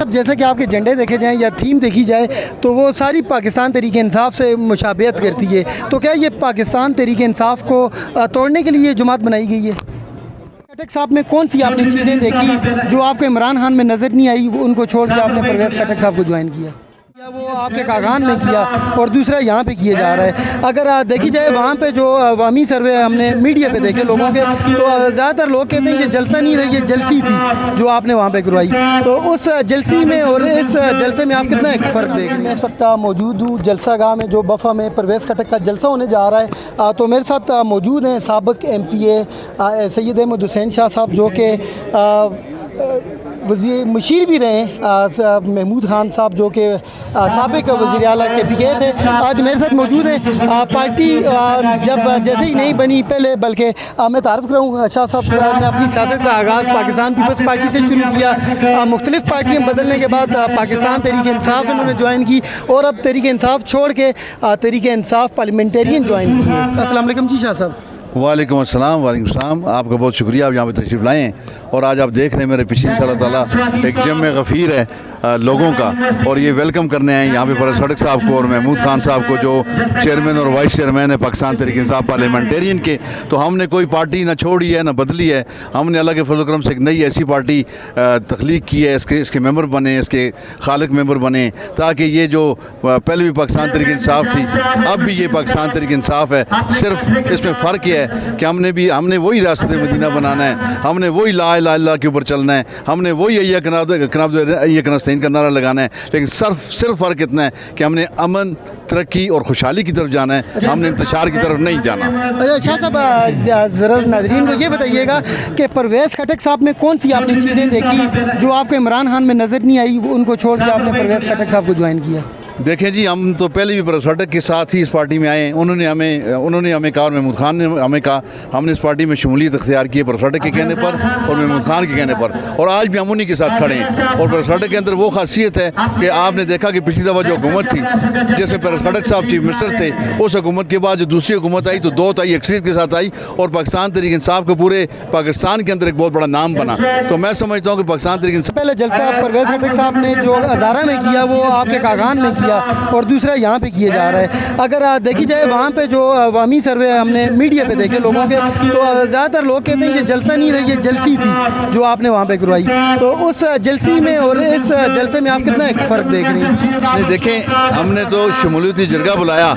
اب جیسا کہ آپ کے جھنڈے دیکھے جائیں یا تھیم دیکھی جائے تو وہ ساری پاکستان تحریک انصاف سے مشابہت کرتی ہے، تو کیا یہ پاکستان تحریک انصاف کو توڑنے کے لیے یہ جماعت بنائی گئی ہے؟ خٹک صاحب میں کون سی آپ نے چیزیں دیکھی جو آپ کو عمران خان میں نظر نہیں آئی، وہ ان کو چھوڑ کے آپ نے پرویز خٹک صاحب کو جوائن کیا؟ وہ آپ کے کاغان میں کیا اور دوسرا یہاں پہ کیا جا رہا ہے؟ اگر دیکھی جائے وہاں پہ جو عوامی سروے ہم نے میڈیا پہ دیکھے لوگوں کے، تو زیادہ تر لوگ کہتے ہیں کہ جلسہ نہیں رہی، یہ جلسی تھی جو آپ نے وہاں پہ کروائی، تو اس جلسی میں اور اس جلسے میں آپ کتنا ایک فرق دیکھ رہے ہیں؟ میں اس وقت موجود ہوں جلسہ گاہ میں جو بفا میں پرویز خٹک کا جلسہ ہونے جا رہا ہے، تو میرے ساتھ موجود ہیں سابق MPA سید احمد حسین شاہ صاحب، جو کہ وزیر مشیر بھی رہے ہیں، محمود خان صاحب جو کہ سابق وزیر اعلیٰ کے PK تھے، آج میرے ساتھ موجود ہیں۔ پارٹی جب جیسے ہی نہیں بنی پہلے، بلکہ میں تعارف کراؤں، شاہ صاحب نے اپنی سیاست کا آغاز پاکستان پیپلز پارٹی سے شروع کیا، مختلف پارٹیاں بدلنے کے بعد پاکستان تحریک انصاف انہوں نے جوائن کی، اور اب تحریک انصاف چھوڑ کے تحریک انصاف پارلیمنٹیرین جوائن کی ہے۔ السلام علیکم جی شاہ صاحب۔ وعلیکم السلام۔ وعلیکم السلام، آپ کا بہت شکریہ، آپ یہاں پہ تشریف لائے ہیں، اور آج آپ دیکھ رہے ہیں میرے پیچھے انشاءاللہ تعالیٰ ایک جمع غفیر ہے لوگوں کا، اور یہ ویلکم کرنے آئے یہاں پہ پرویز خٹک صاحب کو اور محمود خان صاحب کو، جو چیئرمین اور وائس چیئرمین ہے پاکستان تحریک انصاف پارلیمنٹیرین کے۔ تو ہم نے کوئی پارٹی نہ چھوڑی ہے نہ بدلی ہے، ہم نے اللہ کے فضل و کرم سے ایک نئی ایسی پارٹی تخلیق کی ہے، اس کے ممبر بنے، اس کے خالق ممبر بنے، تاکہ یہ جو پہلے بھی پاکستان تحریک انصاف تھی، اب بھی یہ پاکستان تحریک انصاف ہے، صرف اس میں فرق یہ ہے کہ ہم نے وہی ریاست مدینہ بنانا ہے، ہم نے وہی لا الہ الا اللہ کے اوپر چلنا ہے، ہم نے وہی ایاک نستعین کا نعرہ لگانا ہے، لیکن صرف فرق اتنا ہے کہ ہم نے امن، ترقی اور خوشحالی کی طرف جانا ہے، ہم نے انتشار کی طرف نہیں جانا۔ شاہ صاحب ذرا ناظرین کو یہ بتائیے گا کہ پرویز خٹک صاحب میں کون سی آپ نے چیزیں دیکھی جو آپ کو عمران خان میں نظر نہیں آئی، وہ ان کو چھوڑ کے آپ نے پرویز خٹک صاحب کو جوائن کیا؟ دیکھیں جی، ہم تو پہلے بھی پرویز خٹک کے ساتھ ہی اس پارٹی میں آئے ہیں، انہوں نے ہمیں کہا، اور محمود خان نے ہمیں کہا، ہم نے اس پارٹی میں شمولیت اختیار کی ہے پرویز خٹک کے کہنے پر اور محمود خان کے کہنے پر، اور آج بھی ہم انہی کے ساتھ کھڑے ہیں۔ اور پرویز خٹک کے اندر وہ خاصیت ہے کہ آپ نے دیکھا کہ پچھلی دفعہ جو حکومت تھی جس میں پرویز خٹک صاحب چیف منسٹر تھے، اس حکومت کے بعد جو دوسری حکومت آئی تو 2 تہائی اکثریت کے ساتھ آئی، اور پاکستان تحریک انصاف کو پورے پاکستان کے اندر ایک بہت بڑا نام بنا۔ تو میں سمجھتا ہوں کہ پاکستان تحریک انصاف پہلے جلسہ پرویز خٹک صاحب نے جو ہزارہ میں کیا وہ آپ کے کاغان میں کیا، اور دوسرا یہاں پہ کیا جا رہا ہے۔ اگر دیکھی جائے وہاں پہ جو عوامی سروے ہم نے میڈیا پہ دیکھے لوگوں کے، تو زیادہ تر لوگ کہتے ہیں کہ جلسہ نہیں رہی، یہ جلسی تھی جو آپ نے وہاں پہ کروائی، تو اس جلسی میں اور اس جلسے میں آپ کتنا ایک فرق دیکھ رہے ہیں؟ دیکھیں، ہم نے تو شمولیتی جرگہ بلایا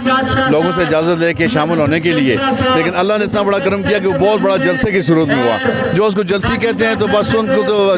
لوگوں سے اجازت لے کے شامل ہونے کے لیے، لیکن اللہ نے اتنا بڑا کرم کیا کہ وہ بہت بڑا جلسے کی صورت میں ہوا۔ جو اس کو جلسی کہتے ہیں تو بس ان کو تو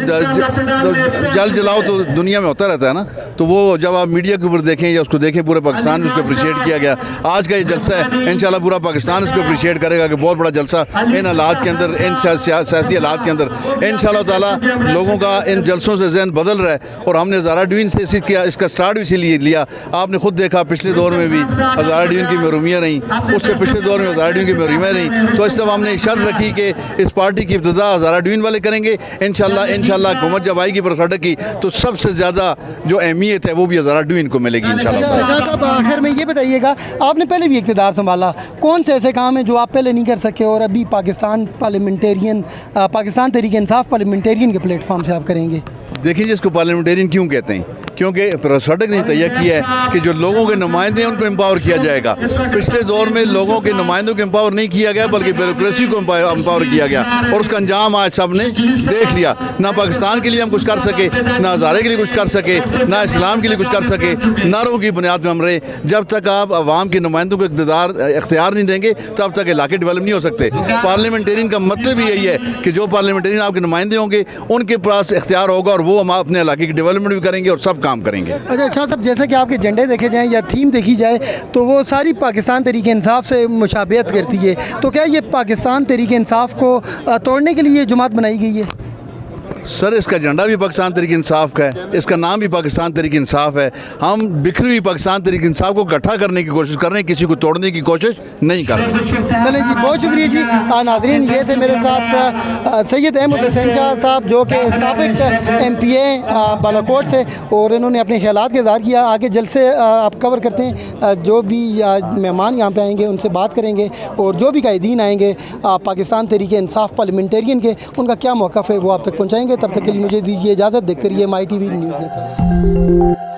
جلاؤ تو دنیا میں ہوتا رہتا ہے نا، تو وہ جب آپ میڈیا کے اوپر دیکھیں یا اس کو دیکھیں، پورے پاکستان میں اس کو اپریشیٹ کیا گیا۔ آج کا یہ جلسہ ہے، انشاءاللہ پورا پاکستان اس کو اپریشیٹ کرے گا کہ بہت بڑا جلسہ ان حالات کے اندر، ان سیاسی حالات کے اندر انشاءاللہ تعالی لوگوں کا ان جلسوں سے ذہن بدل رہا ہے، اور ہم نے ہزارہ ڈوین سے اس کا سٹارٹ بھی اسی لیے لیا۔ آپ نے خود دیکھا پچھلے دور میں بھی ہزارہ ڈوین کی محرومیاں رہیں، اس سے پچھلے دور میں ہزارہ ڈوین کی محرومیاں رہیں، تو اس طرح ہم نے شرط رکھی کہ اس پارٹی کی ابتدا ہزارہ ڈوین والے کریں گے، انشاءاللہ حکومت جب آئے گی پرویز خٹک کی تو سب سے زیادہ جو اہمیت ہے وہ بھی ہزارہ ڈوین کو ملے گی انشاءاللہ۔ شاہ صاحب آخر میں یہ بتائیے گا، آپ نے پہلے بھی اقتدار سنبھالا، کون سے ایسے کام ہیں جو آپ پہلے نہیں کر سکے اور ابھی پاکستان تحریک انصاف پارلیمنٹیرین کے پلیٹ فارم سے آپ کریں گے؟ دیکھیں جی، اس کو پارلیمنٹیرین کیوں کہتے ہیں؟ کیونکہ پرویز خٹک نے تیہ کیا ہے کہ جو لوگوں کے نمائندے ہیں ان کو امپاور کیا جائے گا۔ پچھلے دور میں لوگوں کے نمائندوں کو امپاور نہیں کیا گیا، بلکہ بیوروکریسی کو امپاور کیا گیا، اور اس کا انجام آج سب نے دیکھ لیا۔ نہ پاکستان کے لیے ہم کچھ کر سکے، نہ ہزارے کے لیے کچھ کر سکے، نہ اسلام کے لیے کچھ کر سکے، نعروں کی بنیاد میں ہم رہے۔ جب تک آپ عوام کے نمائندوں کو اختیار نہیں دیں گے تب تک علاقے ڈیولپ نہیں ہو سکتے۔ پارلیمنٹیرین کا مطلب یہی ہے کہ جو پارلیمنٹیرین آپ کے نمائندے ہوں گے ان کے پاس اختیار ہوگا، اور وہ ہم اپنے علاقے کی ڈیولپمنٹ بھی کریں گے اور سب کام کریں گے۔ اچھا شاہ صاحب، جیسا کہ آپ کے جھنڈے دیکھے جائیں یا تھیم دیکھی جائے تو وہ ساری پاکستان تحریک انصاف سے مشابہت کرتی ہے، تو کیا یہ پاکستان تحریک انصاف کو توڑنے کے لیے جماعت بنائی گئی ہے؟ سر، اس کا جھنڈا بھی پاکستان تحریک انصاف کا ہے، اس کا نام بھی پاکستان تحریک انصاف ہے۔ ہم بکھری ہوئی پاکستان تحریک انصاف کو اکٹھا کرنے کی کوشش کر رہے ہیں، کسی کو توڑنے کی کوشش نہیں کر رہے۔ چلیں جی، بہت شکریہ جی۔ ناظرین، یہ تھے میرے ساتھ سید احمد حسین شاہ صاحب، جو کہ سابق MPA بالاکوٹ سے، اور انہوں نے اپنے خیالات کا اظہار کیا۔ آگے جلسے آپ کور کرتے ہیں، جو بھی مہمان یہاں پہ آئیں گے ان سے بات کریں گے، اور جو بھی قائدین آئیں گے پاکستان تحریک انصاف پارلیمنٹیرین کے، ان کا کیا موقف ہے وہ آپ تک پہنچائیں گے۔ تب تک کے لیے مجھے دیجیے اجازت، دیکھتے رہیے مائی ٹی وی نیوز نیٹورک۔